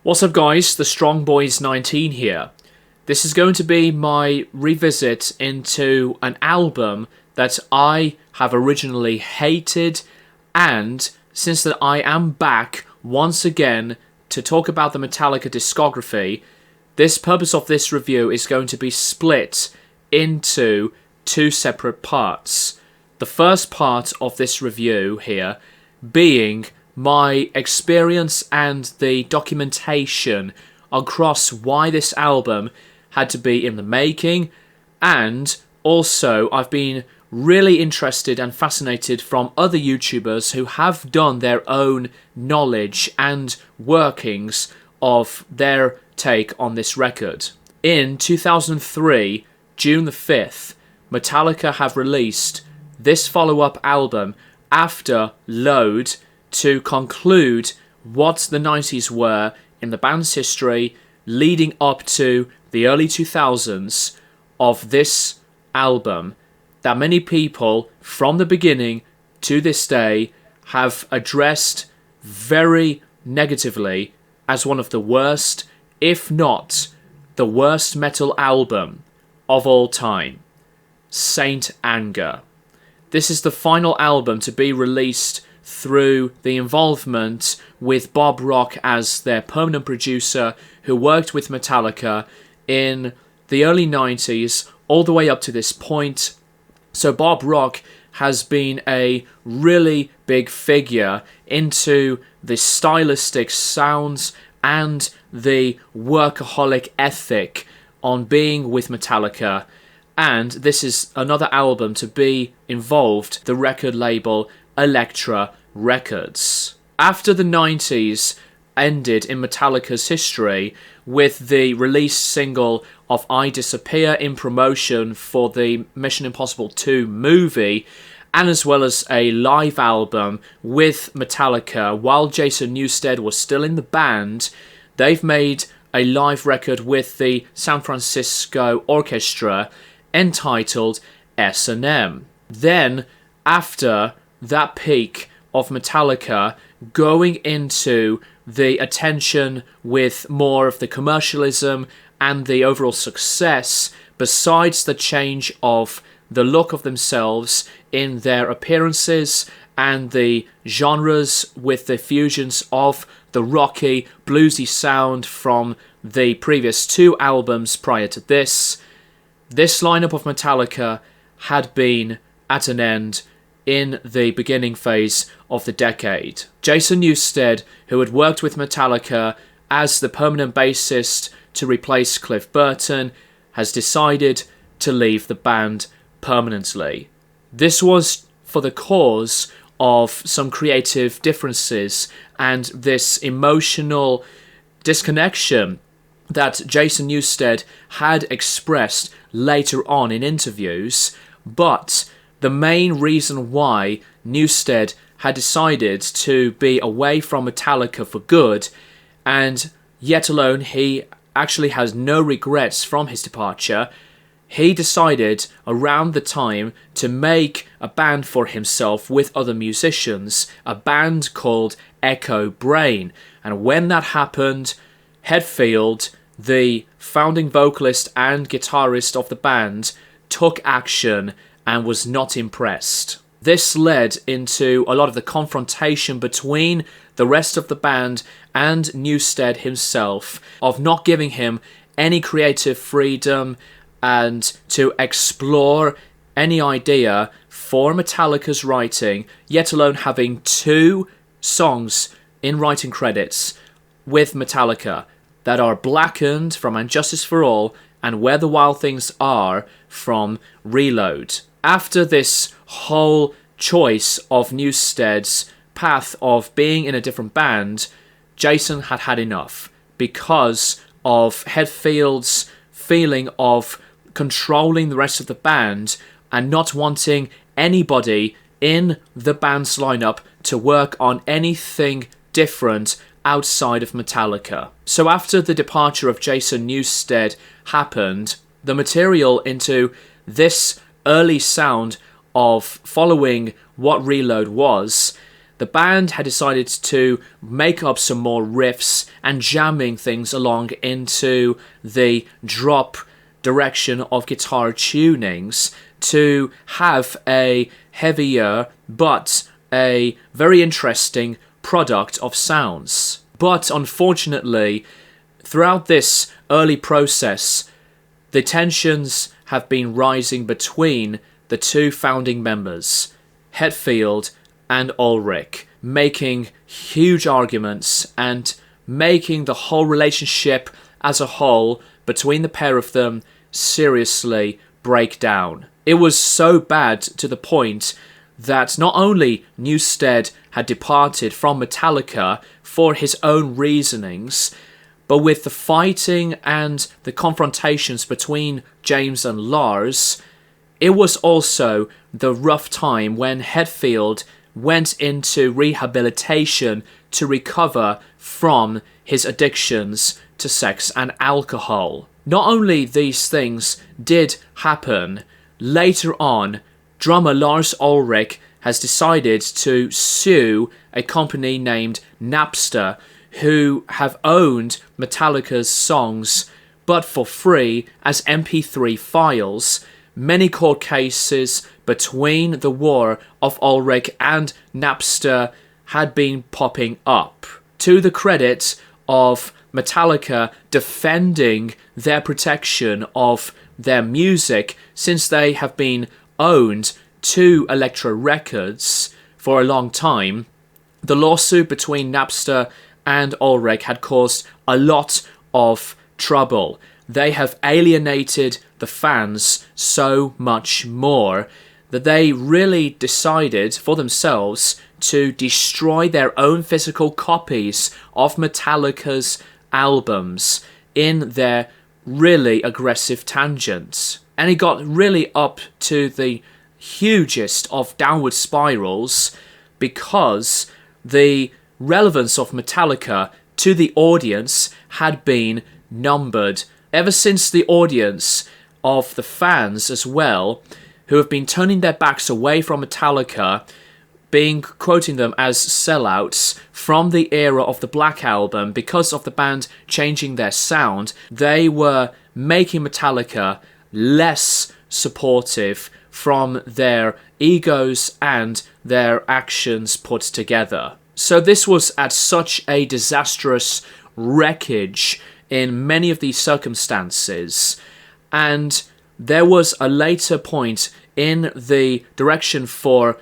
What's up guys, the Strong Boys 19 here. This is going to be my revisit into an album that I have originally hated, and since that I am back once again to talk about the Metallica discography, this purpose of this review is going to be split into two separate parts. The first part of this review here being my experience and the documentation across why this album had to be in the making, and also I've been really interested and fascinated from other YouTubers who have done their own knowledge and workings of their take on this record. In 2003, June the 5th, Metallica have released this follow-up album after Load to conclude what the 90s were in the band's history leading up to the early 2000s of this album that many people from the beginning to this day have addressed very negatively as one of the worst, if not the worst metal album of all time. Saint Anger. This is the final album to be released through the involvement with Bob Rock as their permanent producer who worked with Metallica in the early 90s all the way up to this point. So Bob Rock has been a really big figure into the stylistic sounds and the workaholic ethic on being with Metallica, and this is another album to be involved the record label Elektra Records. After the 90s ended in Metallica's history with the released single of I Disappear in promotion for the Mission Impossible 2 movie, and as well as a live album with Metallica while Jason Newsted was still in the band, they've made a live record with the San Francisco Orchestra entitled S&M. Then, after that peak of Metallica going into the attention with more of the commercialism and the overall success, besides the change of the look of themselves in their appearances and the genres with the fusions of the rocky, bluesy sound from the previous two albums prior to this lineup of Metallica had been at an end in the beginning phase of the decade. Jason Newsted, who had worked with Metallica as the permanent bassist to replace Cliff Burton, has decided to leave the band permanently. This was for the cause of some creative differences and this emotional disconnection that Jason Newsted had expressed later on in interviews, but the main reason why Newsted had decided to be away from Metallica for good, and yet alone he actually has no regrets from his departure, he decided around the time to make a band for himself with other musicians, a band called Echo Brain. And when that happened, Hetfield, the founding vocalist and guitarist of the band, took action and was not impressed. This led into a lot of the confrontation between the rest of the band and Newsted himself, of not giving him any creative freedom and to explore any idea for Metallica's writing, yet alone having two songs in writing credits with Metallica that are Blackened from And Justice for All and Where the Wild Things Are from Reload. After this whole choice of Newsted's path of being in a different band, Jason had had enough because of Hetfield's feeling of controlling the rest of the band and not wanting anybody in the band's lineup to work on anything different outside of Metallica. So after the departure of Jason Newsted happened, the material into this early sound of following what Reload was, the band had decided to make up some more riffs and jamming things along into the drop direction of guitar tunings to have a heavier but a very interesting product of sounds. But unfortunately, throughout this early process, the tensions have been rising between the two founding members, Hetfield and Ulrich, making huge arguments and making the whole relationship as a whole between the pair of them seriously break down. It was so bad to the point that not only Newsted had departed from Metallica for his own reasonings, but with the fighting and the confrontations between James and Lars, it was also the rough time when Hetfield went into rehabilitation to recover from his addictions to sex and alcohol. Not only these things did happen, later on, drummer Lars Ulrich has decided to sue a company named Napster, who have owned Metallica's songs, but for free as MP3 files. Many court cases between the war of Ulrich and Napster had been popping up. To the credit of Metallica defending their protection of their music, since they have been owned to Elektra Records for a long time, the lawsuit between Napster and Ulrich had caused a lot of trouble. They have alienated the fans so much more that they really decided for themselves to destroy their own physical copies of Metallica's albums in their really aggressive tangents. And it got really up to the hugest of downward spirals because the relevance of Metallica to the audience had been numbered. Ever since the audience of the fans as well, who have been turning their backs away from Metallica, quoting them as sellouts from the era of the Black Album because of the band changing their sound, they were making Metallica less supportive from their egos and their actions put together. So this was at such a disastrous wreckage in many of these circumstances, and there was a later point in the direction for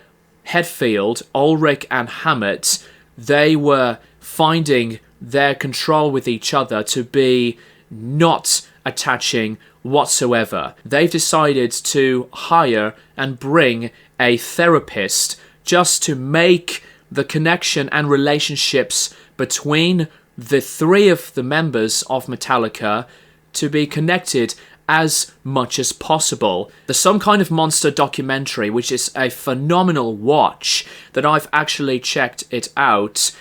Hetfield, Ulrich and Hammett. They were finding their control with each other to be not attaching whatsoever. They've decided to hire and bring a therapist just to make the connection and relationships between the three of the members of Metallica to be connected as much as possible. There's Some Kind of Monster documentary, which is a phenomenal watch, that I've actually checked it out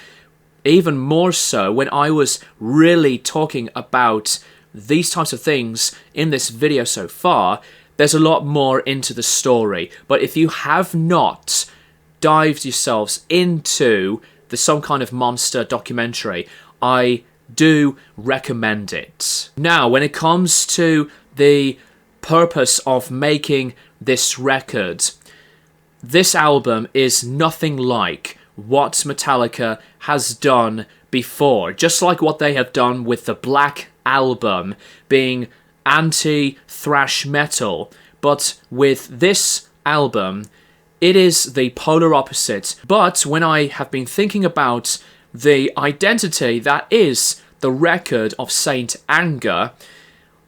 even more so when I was really talking about these types of things in this video so far. There's a lot more into the story, but if you have not dived yourselves into the Some Kind of Monster documentary, I do recommend it. Now, when it comes to the purpose of making this record, this album is nothing like what Metallica has done before, just like what they have done with the Black Album being anti-thrash metal, but with this album it is the polar opposite. But when I have been thinking about the identity that is the record of Saint Anger,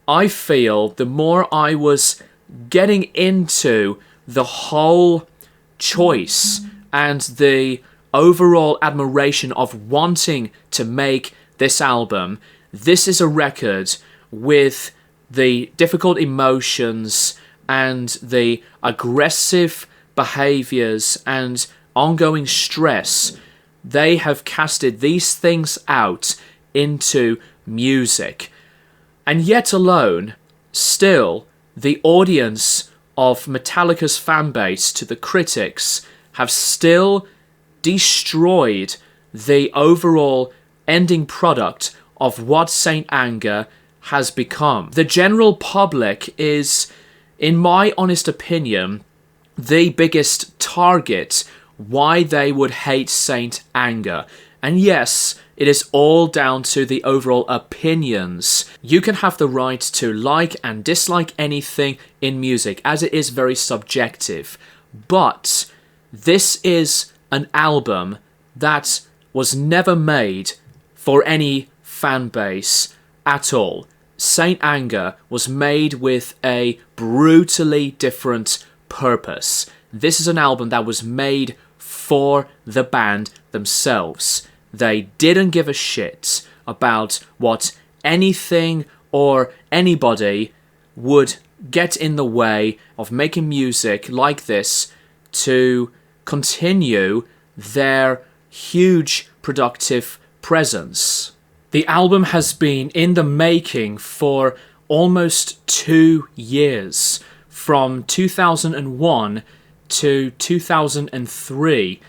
I feel the more I was getting into the whole choice and the overall admiration of wanting to make this album, this is a record with the difficult emotions and the aggressive behaviors and ongoing stress. They have casted these things out into music. And yet alone, still, the audience of Metallica's fanbase to the critics have still destroyed the overall ending product of what Saint Anger has become. The general public is, in my honest opinion, the biggest target why they would hate Saint Anger. And yes, it is all down to the overall opinions. You can have the right to like and dislike anything in music, as it is very subjective. But this is an album that was never made for any fan base at all. Saint Anger was made with a brutally different purpose. This is an album that was made for the band themselves. They didn't give a shit about what anything or anybody would get in the way of making music like this to continue their huge productive presence. The album has been in the making for almost 2 years, from 2001 to 2003,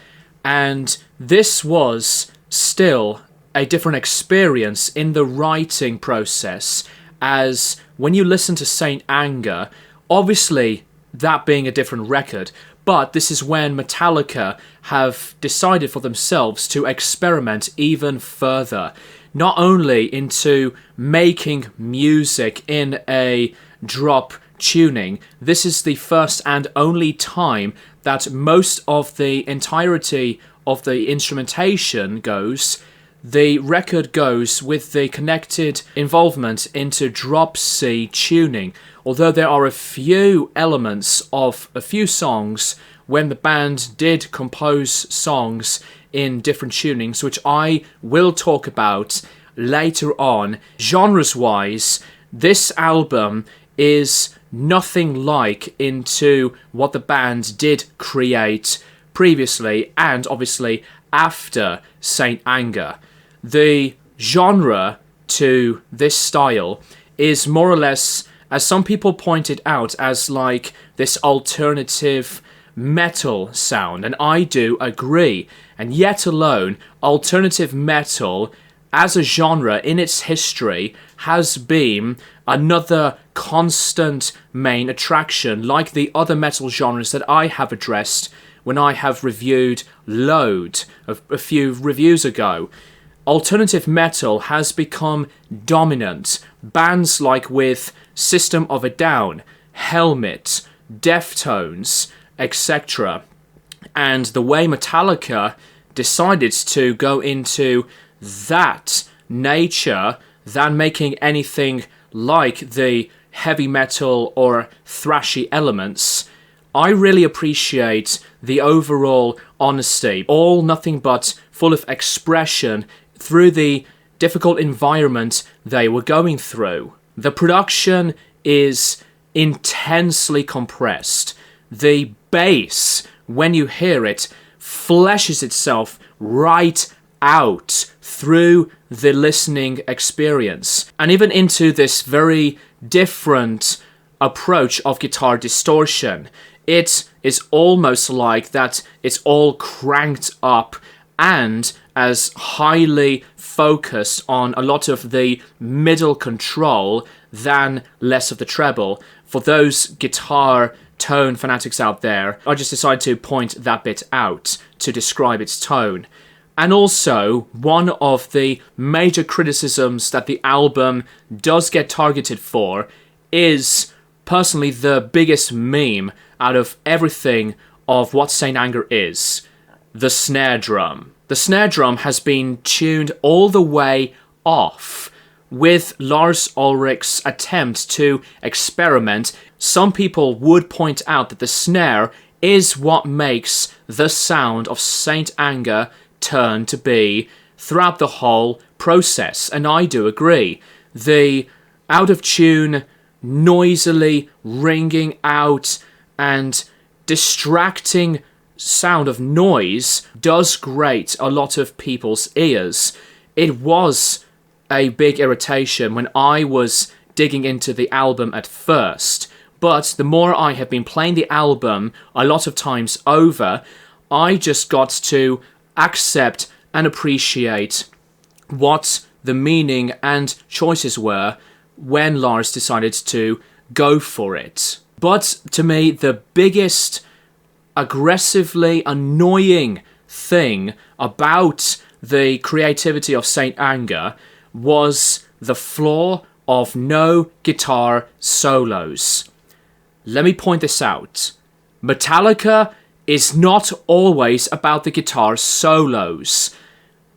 and this was still a different experience in the writing process, as when you listen to Saint Anger, obviously that being a different record, but this is when Metallica have decided for themselves to experiment even further, not only into making music in a drop tuning. This is the first and only time that most of the entirety of the instrumentation goes. The record goes with the connected involvement into drop C tuning, although there are a few elements of a few songs when the band did compose songs in different tunings, which I will talk about later on. Genres-wise, this album is nothing like into what the band did create previously and obviously after Saint Anger. The genre to this style is more or less, as some people pointed out, as like this alternative metal sound, and I do agree. And yet alone, alternative metal as a genre in its history has been another constant main attraction, like the other metal genres that I have addressed when I have reviewed Load a few reviews ago. Alternative metal has become dominant. Bands like with System of a Down, Helmet, Deftones, etc. And the way Metallica decided to go into that nature than making anything like the heavy metal or thrashy elements, I really appreciate the overall honesty, all nothing but full of expression through the difficult environment they were going through. The production is intensely compressed. The bass, when you hear it, fleshes itself right out through the listening experience, and even into this very different approach of guitar distortion. It is almost like that it's all cranked up and as highly focused on a lot of the middle control than less of the treble. For those guitar tone fanatics out there, I just decided to point that bit out to describe its tone. And also, one of the major criticisms that the album does get targeted for is personally the biggest meme out of everything of what Saint Anger is: the snare drum. The snare drum has been tuned all the way off, with Lars Ulrich's attempt to experiment. Some people would point out that the snare is what makes the sound of Saint Anger turn to be throughout the whole process, and I do agree. The out of tune, noisily ringing out and distracting sound of noise does grate a lot of people's ears. It was a big irritation when I was digging into the album at first, but the more I have been playing the album a lot of times over, I just got to accept and appreciate what the meaning and choices were when Lars decided to go for it. But to me, the biggest aggressively annoying thing about the creativity of Saint Anger was the flaw of no guitar solos. Let me point this out. Metallica is not always about the guitar solos.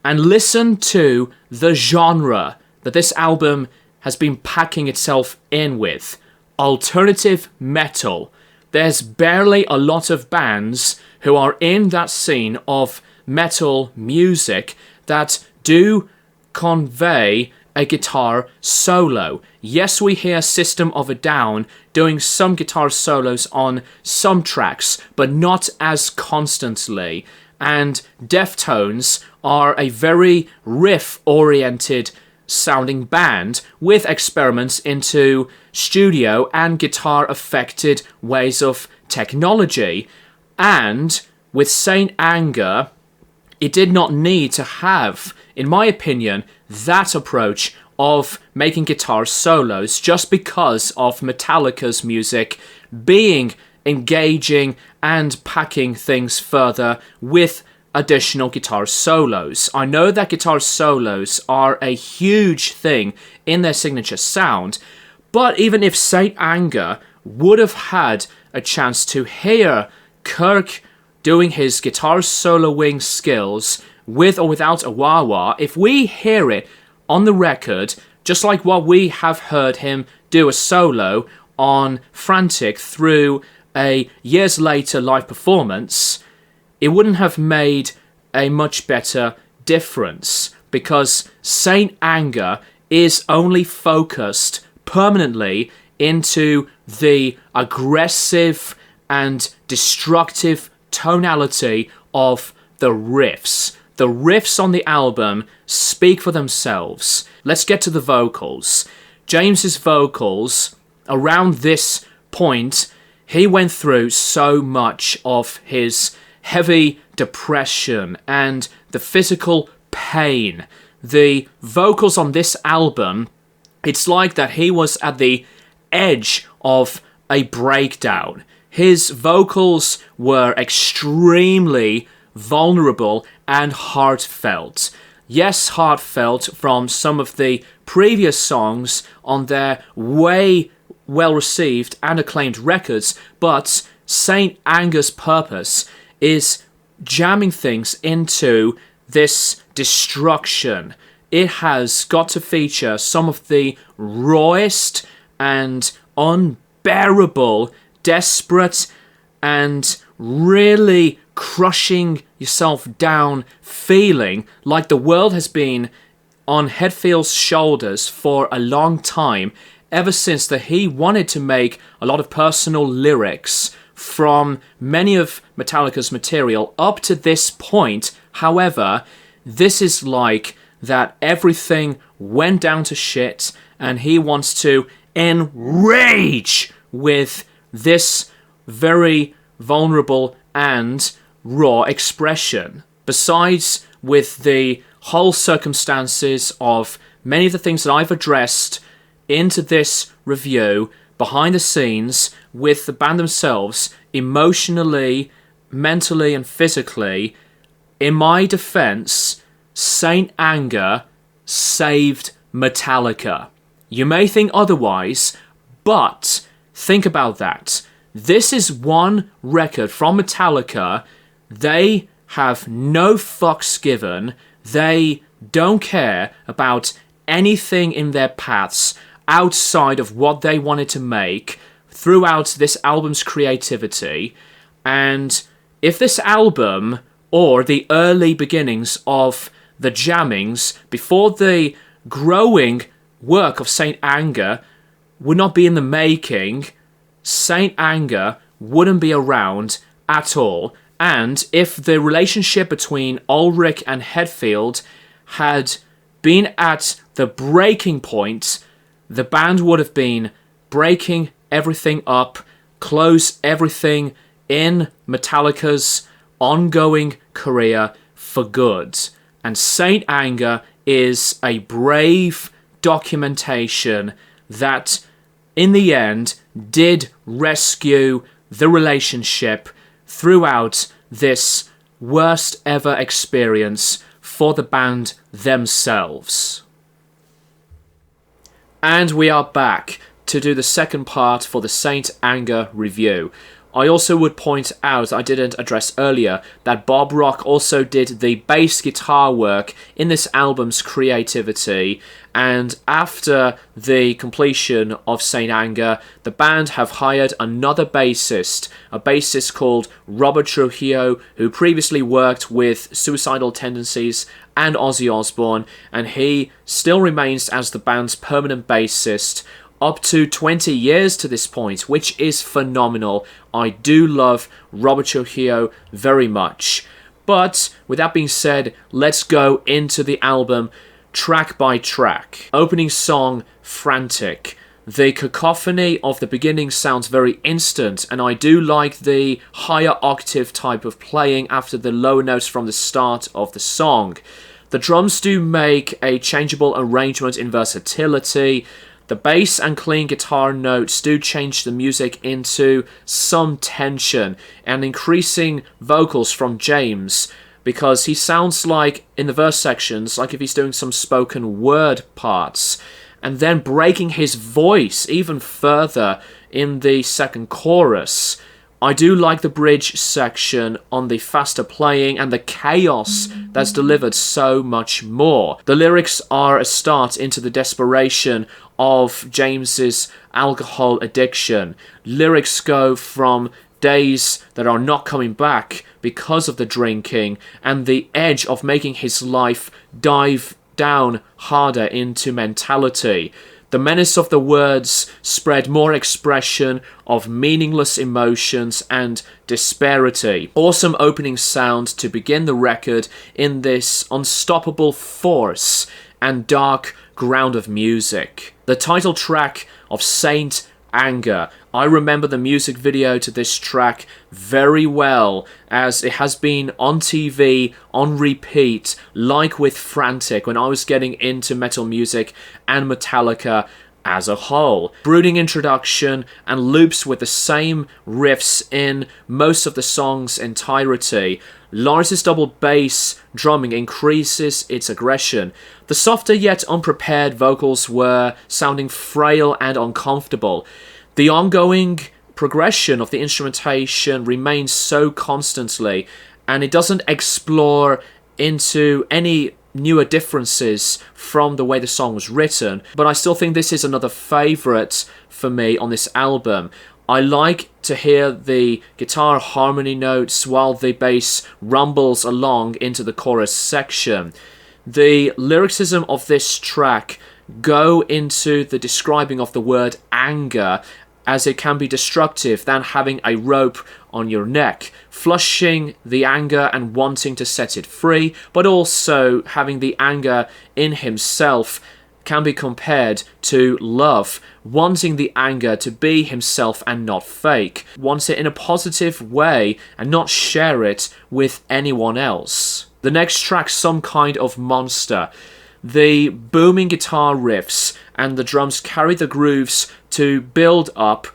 And listen to the genre that this album has been packing itself in with. Alternative metal. There's barely a lot of bands who are in that scene of metal music that do convey a guitar solo. Yes, we hear System of a Down doing some guitar solos on some tracks, but not as constantly. And Deftones are a very riff-oriented sounding band with experiments into studio and guitar-affected ways of technology. And with Saint Anger, it did not need to have, in my opinion, that approach of making guitar solos just because of Metallica's music being engaging and packing things further with additional guitar solos. I know that guitar solos are a huge thing in their signature sound, but even if Saint Anger would have had a chance to hear Kirk doing his guitar soloing skills with or without a wah-wah, if we hear it on the record, just like what we have heard him do a solo on Frantic through a years later live performance, it wouldn't have made a much better difference, because Saint Anger is only focused permanently into the aggressive and destructive tonality of the riffs. The riffs on the album speak for themselves. Let's get to the vocals. James's vocals, around this point, he went through so much of his heavy depression and the physical pain. The vocals on this album, it's like that he was at the edge of a breakdown. His vocals were extremely vulnerable and heartfelt. Yes, heartfelt from some of the previous songs on their way well-received and acclaimed records, but Saint Anger's purpose is jamming things into this destruction. It has got to feature some of the rawest and unbearable, desperate, and really crushing yourself down feeling like the world has been on Hetfield's shoulders for a long time, ever since that he wanted to make a lot of personal lyrics from many of Metallica's material up to this point. However, this is like that everything went down to shit and he wants to enrage with this very vulnerable and raw expression. Besides, with the whole circumstances of many of the things that I've addressed into this review, behind the scenes, with the band themselves, emotionally, mentally, and physically, in my defense, Saint Anger saved Metallica. You may think otherwise, but think about that. This is one record from Metallica. They have no fucks given. They don't care about anything in their paths outside of what they wanted to make throughout this album's creativity. And if this album, or the early beginnings of the jammings, before the growing work of Saint Anger, would not be in the making, Saint Anger wouldn't be around at all. And if the relationship between Ulrich and Hetfield had been at the breaking point, the band would have been breaking everything up, close everything in Metallica's ongoing career for good. And Saint Anger is a brave documentation that, in the end, did rescue the relationship throughout this worst ever experience for the band themselves. And we are back to do the second part for the Saint Anger review. I also would point out, I didn't address earlier, that Bob Rock also did the bass guitar work in this album's creativity, and after the completion of Saint Anger, the band have hired another bassist, a bassist called Robert Trujillo, who previously worked with Suicidal Tendencies and Ozzy Osbourne, and he still remains as the band's permanent bassist up to 20 years to this point, which is phenomenal. I do love Robert Trujillo very much. But with that being said, let's go into the album track by track. Opening song, Frantic. The cacophony of the beginning sounds very instant, and I do like the higher octave type of playing after the low notes from the start of the song. The drums do make a changeable arrangement in versatility. The bass and clean guitar notes do change the music into some tension and increasing vocals from James, because he sounds like, in the verse sections, like if he's doing some spoken word parts, and then breaking his voice even further in the second chorus. I do like the bridge section on the faster playing and the chaos that's delivered so much more. The lyrics are a start into the desperation of James's alcohol addiction. Lyrics go from days that are not coming back because of the drinking and the edge of making his life dive down harder into mentality. The menace of the words spread more expression of meaningless emotions and disparity. Awesome opening sound to begin the record in this unstoppable force and dark ground of music. The title track of Saint Anger. I remember the music video to this track very well, as it has been on TV, on repeat, like with Frantic, when I was getting into metal music and Metallica as a whole. Brooding introduction and loops with the same riffs in most of the song's entirety. Lars' double bass drumming increases its aggression. The softer yet unprepared vocals were sounding frail and uncomfortable. The ongoing progression of the instrumentation remains so constantly, and it doesn't explore into any newer differences from the way the song was written, but I still think this is another favourite for me on this album. I like to hear the guitar harmony notes while the bass rumbles along into the chorus section. The lyricism of this track go into the describing of the word anger, as it can be destructive than having a rope on your neck, flushing the anger and wanting to set it free, but also having the anger in himself can be compared to love, wanting the anger to be himself and not fake, wants it in a positive way and not share it with anyone else. The next track, Some Kind of Monster. The booming guitar riffs and the drums carry the grooves to build up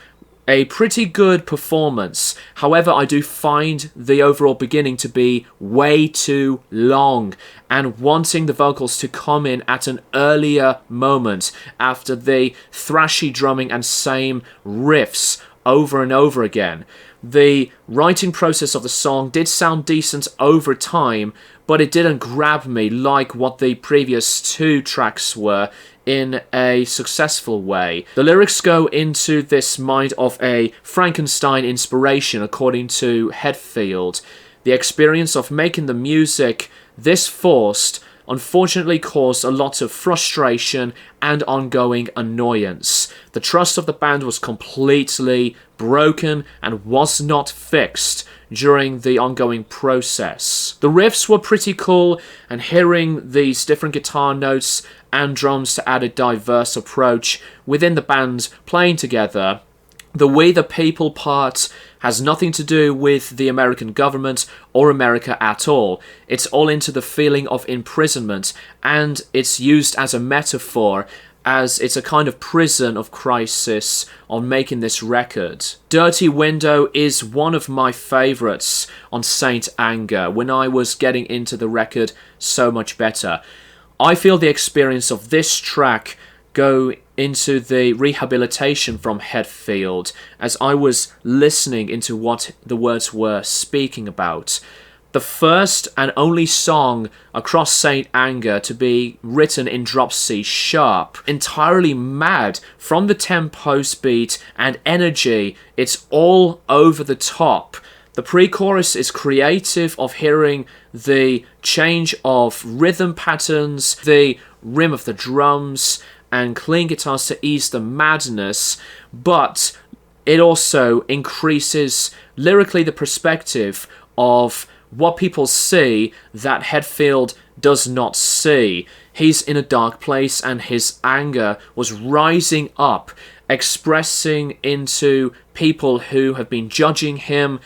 a pretty good performance. However, I do find the overall beginning to be way too long, and wanting the vocals to come in at an earlier moment after the thrashy drumming and same riffs over and over again. The writing process of the song did sound decent over time, but it didn't grab me like what the previous two tracks were in a successful way. The lyrics go into this mind of a Frankenstein inspiration, according to Hetfield. The experience of making the music this forced unfortunately caused a lot of frustration and ongoing annoyance. The trust of the band was completely broken and was not fixed during the ongoing process. The riffs were pretty cool, and hearing these different guitar notes and drums to add a diverse approach within the band playing together The We the People part has nothing to do with the American government or America at all. It's all into the feeling of imprisonment, and it's used as a metaphor, as it's a kind of prison of crisis on making this record. Dirty Window is one of my favourites on Saint Anger when I was getting into the record so much better. I feel the experience of this track go into the rehabilitation from Hetfield as I was listening into what the words were speaking about. The first and only song across Saint Anger to be written in drop C sharp. Entirely mad from the tempo, beat and energy. It's all over the top. The pre-chorus is creative of hearing the change of rhythm patterns, the rim of the drums, and clean guitars to ease the madness, but it also increases lyrically the perspective of what people see that Hetfield does not see. He's in a dark place and his anger was rising up, expressing into people who have been judging him,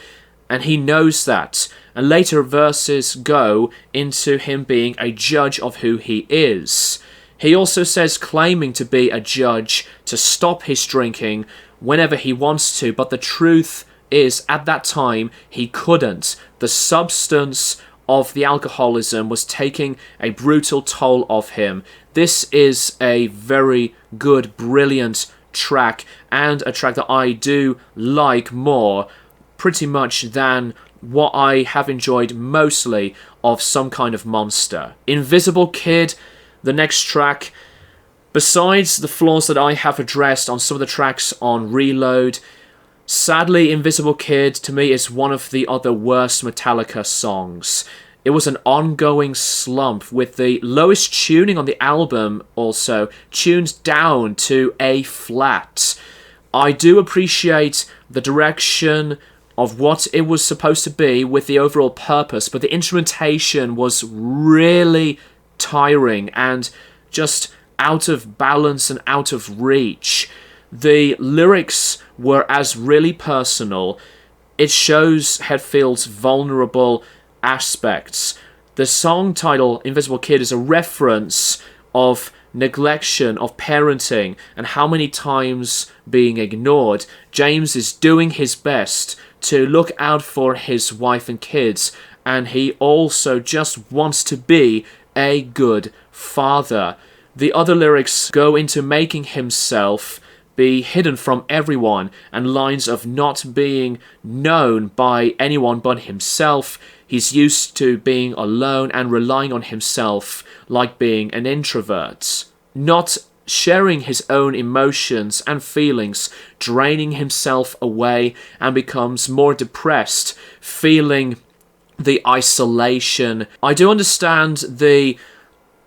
and he knows that. And later verses go into him being a judge of who he is. He also says claiming to be a judge to stop his drinking whenever he wants to, but the truth is at that time he couldn't. The substance of the alcoholism was taking a brutal toll of him. This is a very good, brilliant track, and a track that I do like more pretty much than what I have enjoyed mostly of Some Kind of Monster. Invisible Kid, the next track, besides the flaws that I have addressed on some of the tracks on Reload, sadly Invisible Kid to me is one of the other worst Metallica songs. It was an ongoing slump with the lowest tuning on the album also tuned down to A flat. I do appreciate the direction of what it was supposed to be with the overall purpose, but the instrumentation was really tiring and just out of balance and out of reach. The lyrics were as really personal. It shows Hetfield's vulnerable aspects. The song title, Invisible Kid, is a reference of neglection, of parenting, and how many times being ignored. James is doing his best to look out for his wife and kids, and he also just wants to be a good father. The other lyrics go into making himself be hidden from everyone, and lines of not being known by anyone but himself. He's used to being alone and relying on himself like being an introvert. Not sharing his own emotions and feelings, draining himself away and becomes more depressed, feeling the isolation. I do understand the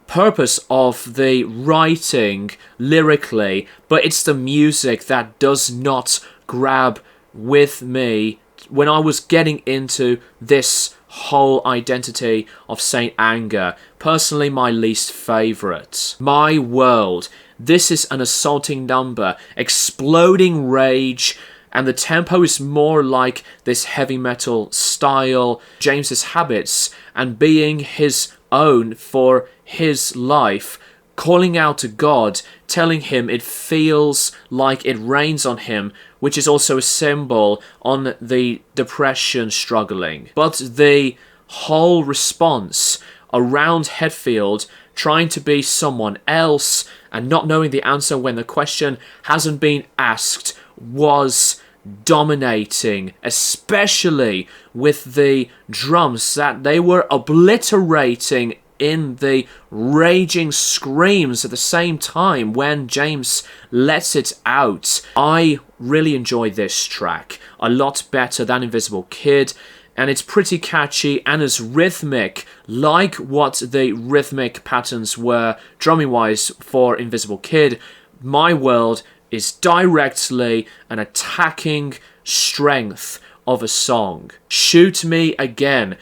purpose of the writing lyrically, but it's the music that does not grab with me when I was getting into this whole identity of Saint Anger. Personally, my least favourite. My World. This is an assaulting number, exploding rage, and the tempo is more like this heavy metal style, James's habits, and being his own for his life, calling out to God, telling him it feels like it rains on him, which is also a symbol on the depression struggling. But the whole response around Hetfield trying to be someone else and not knowing the answer when the question hasn't been asked was dominating, especially with the drums that they were obliterating in the raging screams at the same time when James lets it out. I really enjoy this track a lot better than Invisible Kid, and it's pretty catchy and as rhythmic, like what the rhythmic patterns were drumming wise for Invisible Kid. My World is directly an attacking strength of a song. Shoot Me Again.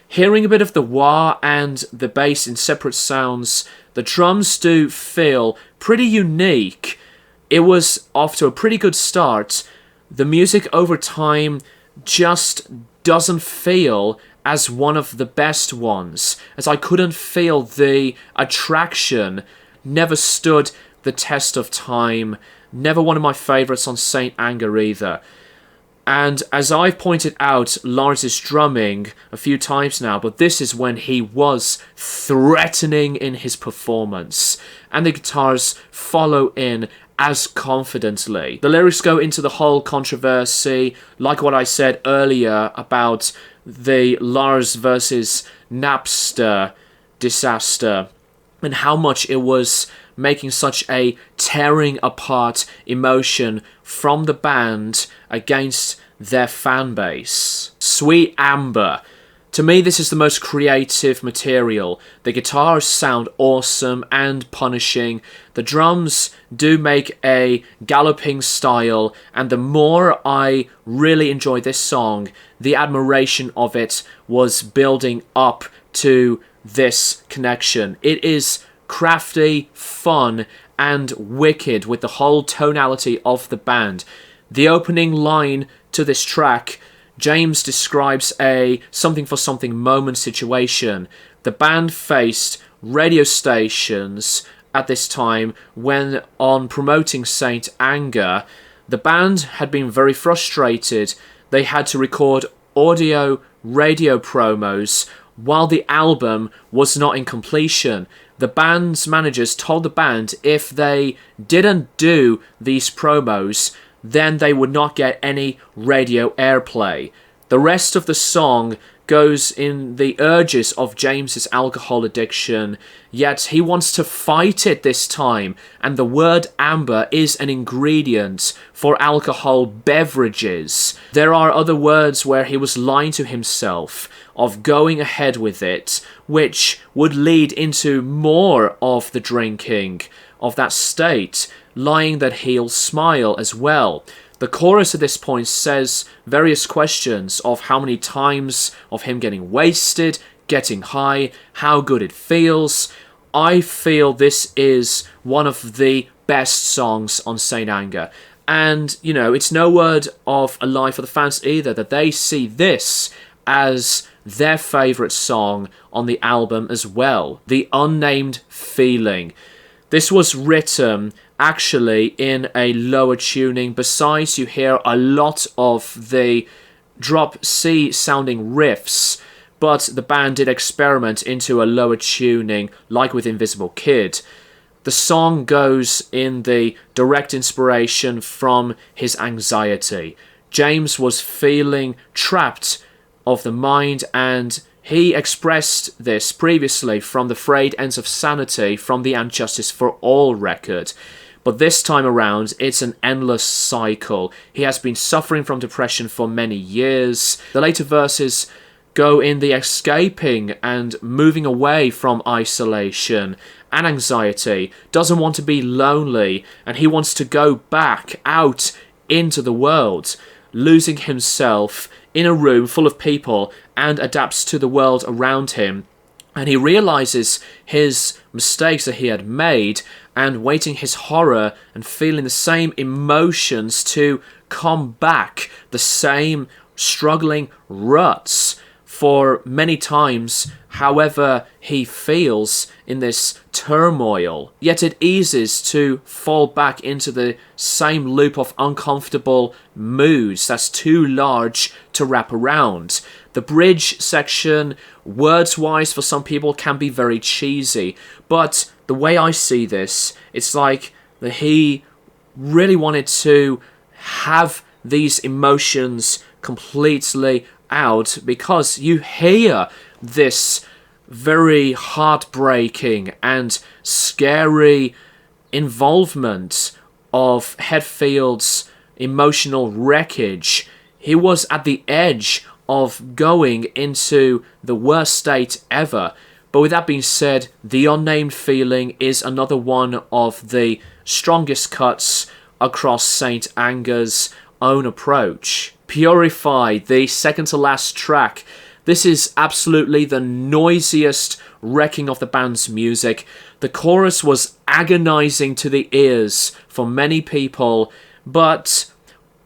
Hearing a bit of the wah and the bass in separate sounds, the drums do feel pretty unique. It was off to a pretty good start, the music over time just doesn't feel as one of the best ones, as I couldn't feel the attraction, never stood the test of time, never one of my favourites on Saint Anger either. And as I've pointed out Lars' drumming a few times now, but this is when he was threatening in his performance, and the guitars follow in as confidently. The lyrics go into the whole controversy, like what I said earlier about the Lars versus Napster disaster, and how much it was making such a tearing apart emotion from the band against their fan base. Sweet Amber. To me, this is the most creative material. The guitars sound awesome and punishing. The drums do make a galloping style, and the more I really enjoyed this song, the admiration of it was building up to this connection. It is crafty, fun, and wicked with the whole tonality of the band. The opening line to this track, James describes a something for something moment situation. The band faced radio stations at this time when, on promoting Saint Anger, the band had been very frustrated. They had to record audio radio promos while the album was not in completion. The band's managers told the band if they didn't do these promos, then they would not get any radio airplay. The rest of the song goes in the urges of James's alcohol addiction, yet he wants to fight it this time, and the word amber is an ingredient for alcohol beverages. There are other words where he was lying to himself of going ahead with it, which would lead into more of the drinking of that state, lying that he'll smile as well. The chorus at this point says various questions of how many times of him getting wasted, getting high, how good it feels. I feel this is one of the best songs on Saint Anger. And, you know, it's no word of a lie for the fans either, that they see this as their favourite song on the album as well. The Unnamed Feeling. This was written actually in a lower tuning. Besides, you hear a lot of the drop C sounding riffs, but the band did experiment into a lower tuning, like with Invisible Kid. The song goes in the direct inspiration from his anxiety. James was feeling trapped of the mind, and he expressed this previously from the Frayed Ends of Sanity from the And Justice for All record. But this time around, it's an endless cycle. He has been suffering from depression for many years. The later verses go in the escaping and moving away from isolation and anxiety, doesn't want to be lonely, and he wants to go back out into the world, losing himself in a room full of people, and adapts to the world around him. And he realizes his mistakes that he had made, and waiting his horror and feeling the same emotions to come back, the same struggling ruts for many times, however he feels in this turmoil. Yet it eases to fall back into the same loop of uncomfortable moods that's too large to wrap around. The bridge section, words-wise for some people, can be very cheesy, but the way I see this, it's like that he really wanted to have these emotions completely out, because you hear this very heartbreaking and scary involvement of Hetfield's emotional wreckage. He was at the edge of going into the worst state ever. But with that being said, The Unnamed Feeling is another one of the strongest cuts across Saint Anger's own approach. Purify, the second to last track. This is absolutely the noisiest wrecking of the band's music. The chorus was agonizing to the ears for many people, but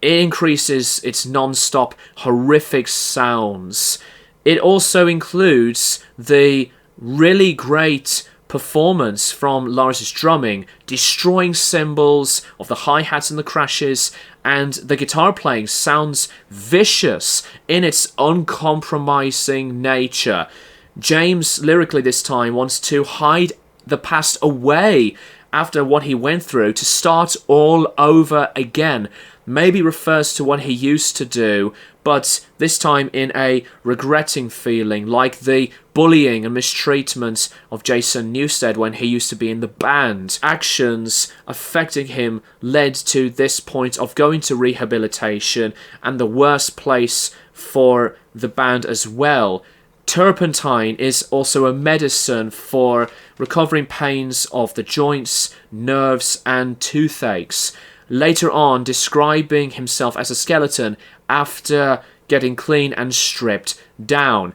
It increases its non-stop horrific sounds. It also includes the really great performance from Lars's drumming, destroying cymbals of the hi-hats and the crashes, and the guitar playing sounds vicious in its uncompromising nature. James, lyrically this time, wants to hide the past away after what he went through to start all over again. Maybe refers to what he used to do, but this time in a regretting feeling, like the bullying and mistreatment of Jason Newsted when he used to be in the band. Actions affecting him led to this point of going to rehabilitation, and the worst place for the band as well. Turpentine is also a medicine for recovering pains of the joints, nerves, and toothaches. Later on, describing himself as a skeleton after getting clean and stripped down.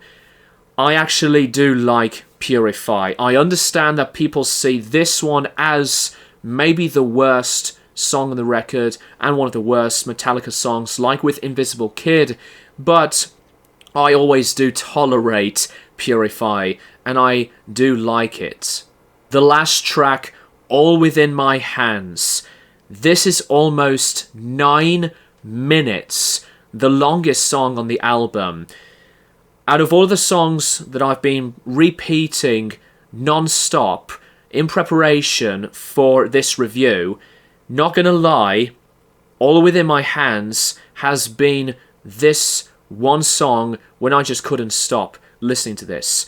I actually do like Purify. I understand that people see this one as maybe the worst song on the record and one of the worst Metallica songs, like with Invisible Kid, but I always do tolerate Purify, and I do like it. The last track, All Within My Hands. This is almost 9 minutes, the longest song on the album. Out of all the songs that I've been repeating non-stop in preparation for this review, not gonna lie, All Within My Hands has been this one song when I just couldn't stop listening to this.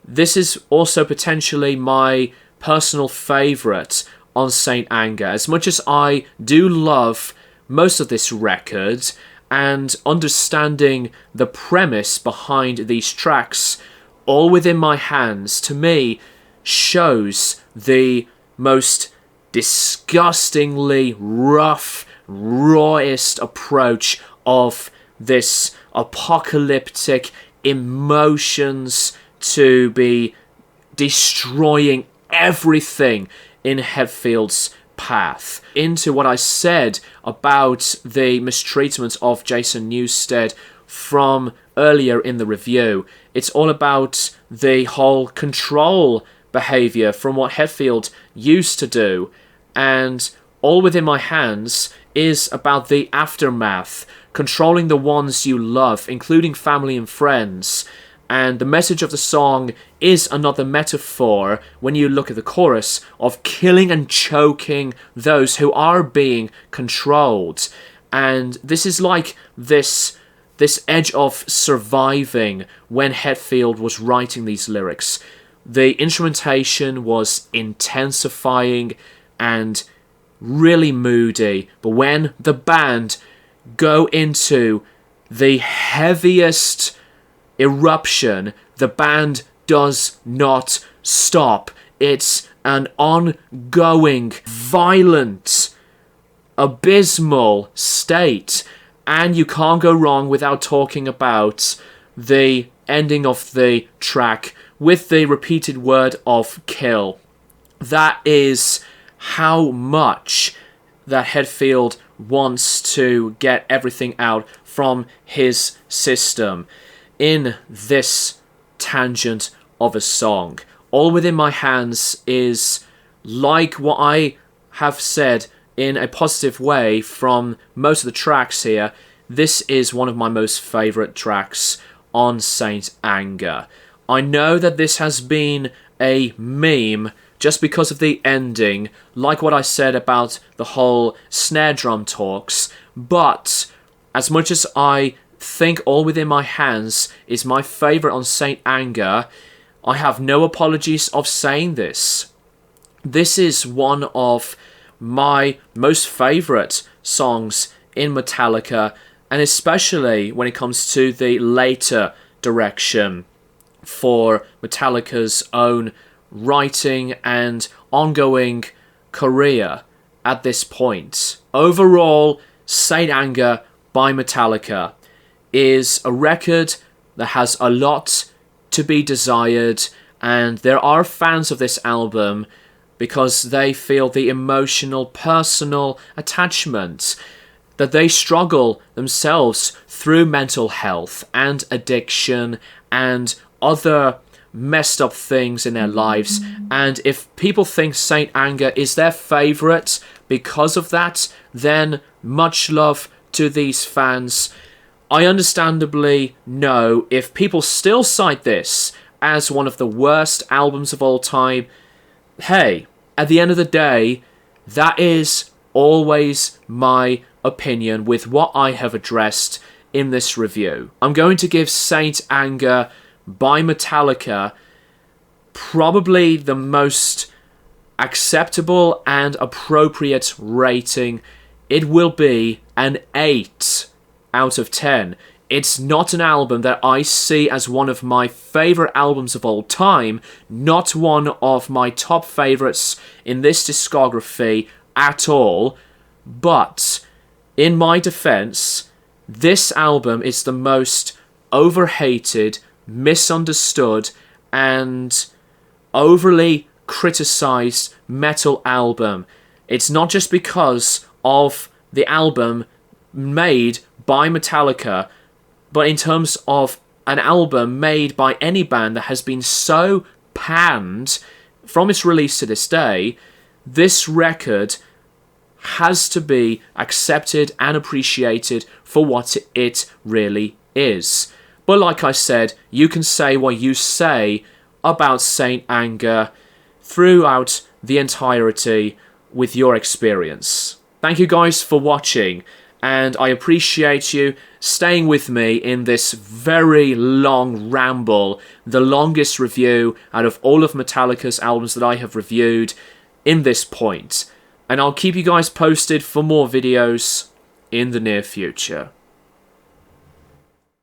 This is also potentially my personal favourite on Saint Anger. As much as I do love most of this record, and understanding the premise behind these tracks, All Within My Hands, to me, shows the most disgustingly rough, rawest approach of this apocalyptic emotions to be destroying everything in Hetfield's path. Into what I said about the mistreatment of Jason Newsted from earlier in the review. It's all about the whole control behaviour from what Hetfield used to do, and All Within My Hands is about the aftermath, controlling the ones you love, including family and friends. And the message of the song is another metaphor, when you look at the chorus, of killing and choking those who are being controlled. And this is like this edge of surviving when Hetfield was writing these lyrics. The instrumentation was intensifying and really moody, but when the band go into the heaviest eruption, the band does not stop. It's an ongoing, violent, abysmal state, and you can't go wrong without talking about the ending of the track with the repeated word of kill. That is how much that Hetfield wants to get everything out from his system in this tangent of a song. All Within My Hands is, like what I have said in a positive way from most of the tracks here, this is one of my most favourite tracks on Saint Anger. I know that this has been a meme just because of the ending, like what I said about the whole snare drum talks, but as much as I think All Within My Hands is my favourite on Saint Anger, I have no apologies of saying this. This is one of my most favourite songs in Metallica, and especially when it comes to the later direction for Metallica's own writing and ongoing career at this point. Overall, Saint Anger by Metallica is a record that has a lot to be desired, and there are fans of this album because they feel the emotional, personal attachment. that they struggle themselves through mental health and addiction and other messed up things in their lives. And if people think Saint Anger is their favourite because of that, then much love to these fans. I understandably know if people still cite this as one of the worst albums of all time, hey, at the end of the day, that is always my opinion with what I have addressed in this review. I'm going to give Saint Anger by Metallica probably the most acceptable and appropriate rating. It will be an 8 out of 10. It's not an album that I see as one of my favourite albums of all time, not one of my top favourites in this discography at all, but in my defence, this album is the most overhated, misunderstood, and overly criticised metal album. It's not just because of the album made by Metallica, but in terms of an album made by any band that has been so panned from its release to this day, this record has to be accepted and appreciated for what it really is. But like I said, you can say what you say about Saint Anger throughout the entirety with your experience. Thank you guys for watching, and I appreciate you staying with me in this very long ramble, the longest review out of all of Metallica's albums that I have reviewed in this point. And I'll keep you guys posted for more videos in the near future.